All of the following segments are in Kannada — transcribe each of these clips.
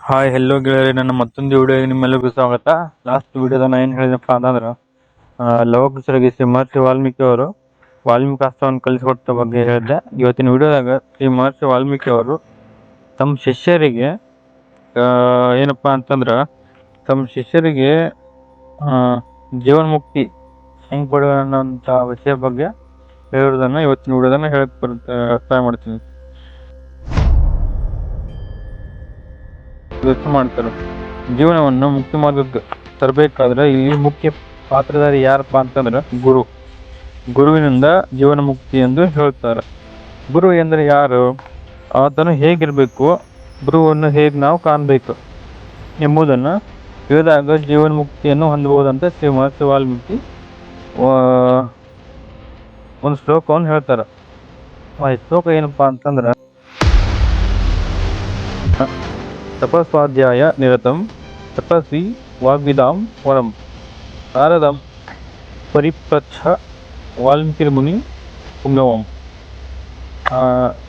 ಹಾಯ್ ಹೆಲೋ ಗೆಳೆಯರಿ, ನನ್ನ ಮತ್ತೊಂದು ವಿಡಿಯೋಗೆ ನಿಮ್ಮೆಲ್ಲರಿಗೂ ಸ್ವಾಗತ. ಲಾಸ್ಟ್ ವಿಡಿಯೋದ ನಾನು ಏನು ಹೇಳಿದಪ್ಪ ಅಂತಂದ್ರೆ ಲವಕುಶರಿಗೆ ಶ್ರೀ ಮಹರ್ಷಿ ವಾಲ್ಮೀಕಿ ಅವರು ವಾಲ್ಮೀಕಾಸ್ತ್ರವನ್ನು ಕಲಿಸಿಕೊಟ್ಟ ಬಗ್ಗೆ ಹೇಳಿದ್ದೆ. ಇವತ್ತಿನ ವಿಡಿಯೋದಾಗ ಶ್ರೀ ಮಹರ್ಷಿ ವಾಲ್ಮೀಕಿ ಅವರು ತಮ್ಮ ಶಿಷ್ಯರಿಗೆ ಏನಪ್ಪ ಅಂತಂದ್ರೆ ತಮ್ಮ ಶಿಷ್ಯರಿಗೆ ಜೀವನ್ ಮುಕ್ತಿ ಹೆಂಗೆ ಪಡೆಯೋಣ ಅನ್ನೋಂಥ ವಿಷಯ ಬಗ್ಗೆ ಹೇಳೋದನ್ನು ಇವತ್ತಿನ ವಿಡಿಯೋದನ್ನ ಹೇಳಕ್ ಟ್ರೈ ಮಾಡ್ತೀನಿ. ಮಾಡ್ತಾರೆ. ಜೀವನವನ್ನು ಮುಕ್ತಿ ಮಾರ್ಗಕ್ಕೆ ತರಬೇಕಾದ್ರೆ ಇಲ್ಲಿ ಮುಖ್ಯ ಪಾತ್ರಧಾರಿ ಯಾರಪ್ಪ ಅಂತಂದ್ರೆ ಗುರುವಿನಿಂದ ಜೀವನ ಮುಕ್ತಿ ಎಂದು ಹೇಳ್ತಾರೆ. ಗುರು ಎಂದರೆ ಯಾರು, ಆತನು ಹೇಗಿರ್ಬೇಕು, ಗುರುವನ್ನು ಹೇಗೆ ನಾವು ಕಾಣಬೇಕು ಎಂಬುದನ್ನು ಹೇಳಿದಾಗ ಜೀವನ ಮುಕ್ತಿಯನ್ನು ಹೊಂದಬಹುದಂತ ಶ್ರೀ ಮಹರ್ಷಿ ವಾಲ್ಮೀಕಿ ಒಂದು ಶ್ಲೋಕವನ್ನು ಹೇಳ್ತಾರೆ. ಆ ಶ್ಲೋಕ ಏನಪ್ಪಾ ಅಂತಂದ್ರೆ ತಪಸ್ವಾಧ್ಯಾಯ ನಿರತಂ ತಪಸ್ವಿ ವಾಗ್ವಿದಾಂ ವರಂ ನಾರದಂ ಪರಿಪ್ರಚ್ಛ ವಾಲ್ಮೀಕಿರ್ಮುನಿ ಪುಂಗವಂ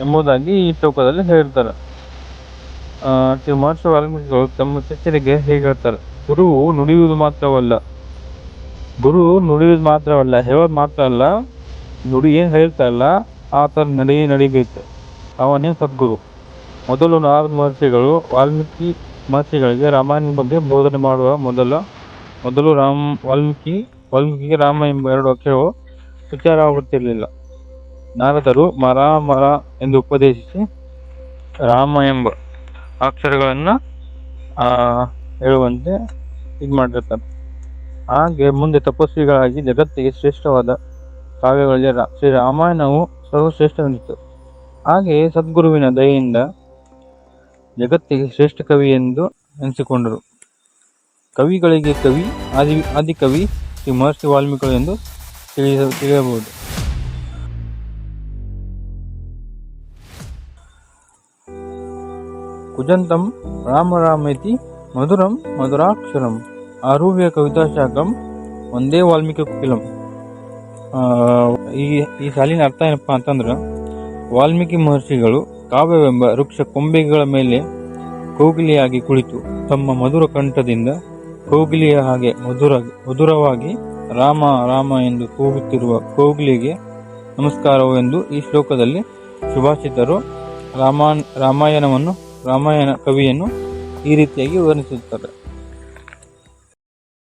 ಎಂಬುದಾಗಿ ಈ ಶ್ಲೋಕದಲ್ಲಿ ಹೇಳ್ತಾರೆ. ಶ್ರೀ ಮಹರ್ಷಿ ವಾಲ್ಮೀಕಿಗಳು ತಮ್ಮ ಶಿಷ್ಯರಿಗೆ ಹೇಗೆ ಹೇಳ್ತಾರೆ, ಗುರು ನುಡಿಯುವುದು ಮಾತ್ರವಲ್ಲ ಹೇಳೋದು ಮಾತ್ರ ಅಲ್ಲ, ನುಡಿ ಏನು ಹೇಳ್ತಾರಲ್ಲ ಆ ಥರ ನಡಿಬೇಕು, ಅವನೇ ಸದ್ಗುರು. ಮೊದಲು ನಾರದ ಮಹರ್ಷಿಗಳು ವಾಲ್ಮೀಕಿ ಮಹರ್ಷಿಗಳಿಗೆ ರಾಮಾಯಣ ಬಗ್ಗೆ ಬೋಧನೆ ಮಾಡುವ ಮೊದಲು ವಾಲ್ಮೀಕಿಗೆ ರಾಮ ಎಂಬ 2 ಅಕ್ಷರಗಳು ಉಚ್ಚಾರವಾಗುತ್ತಿರಲಿಲ್ಲ. ನಾರದರು ಮರ ಎಂದು ಉಪದೇಶಿಸಿ ರಾಮ ಎಂಬ ಅಕ್ಷರಗಳನ್ನು ಹೇಳುವಂತೆ ಇದು ಮಾಡಿರ್ತಾರೆ. ಹಾಗೆ ಮುಂದೆ ತಪಸ್ವಿಗಳಾಗಿ ಜಗತ್ತಿಗೆ ಶ್ರೇಷ್ಠವಾದ ಕಾವ್ಯಗಳಲ್ಲಿ ಶ್ರೀ ರಾಮಾಯಣವು ಸರ್ವಶ್ರೇಷ್ಠವೆನಿಸಿತು. ಹಾಗೆಯೇ ಸದ್ಗುರುವಿನ ದಯೆಯಿಂದ ಜಗತ್ತಿಗೆ ಶ್ರೇಷ್ಠ ಕವಿ ಎಂದು ಎನಿಸಿಕೊಂಡರು. ಕವಿಗಳಿಗೆ ಕವಿ ಆದಿಕವಿ ಶ್ರೀ ಮಹರ್ಷಿ ವಾಲ್ಮೀಕಿಗಳು ಎಂದು ತಿಳಿಯಬಹುದು. ಕುಜಂತಂ ರಾಮೇತಿ ಮಧುರಂ ಮಧುರಾಕ್ಷರಂ ಆರೂಹ್ಯ ಕವಿತಾಶಾಖಂ ಒಂದೇ ವಾಲ್ಮೀಕಿ ಕುಕಿಲಂ. ಈ ಸಾಲಿನ ಅರ್ಥ ಏನಪ್ಪಾ ಅಂತಂದ್ರೆ, ವಾಲ್ಮೀಕಿ ಮಹರ್ಷಿಗಳು ಕಾವ್ಯವೆಂಬ ವೃಕ್ಷ ಕೊಂಬೆಗಳ ಮೇಲೆ ಕೋಗಿಲೆಯಾಗಿ ಕುಳಿತು ತಮ್ಮ ಮಧುರ ಕಂಠದಿಂದ ಕೋಗಿಲೆಯ ಹಾಗೆ ಮಧುರವಾಗಿ ರಾಮ ಎಂದು ಕೂಗುತ್ತಿರುವ ಕೋಗಿಲೆಗೆ ನಮಸ್ಕಾರವು ಎಂದು ಈ ಶ್ಲೋಕದಲ್ಲಿ ಸುಭಾಷಿತರು ರಾಮಾಯಣ ಕವಿಯನ್ನು ಈ ರೀತಿಯಾಗಿ ವರ್ಣಿಸುತ್ತಾರೆ.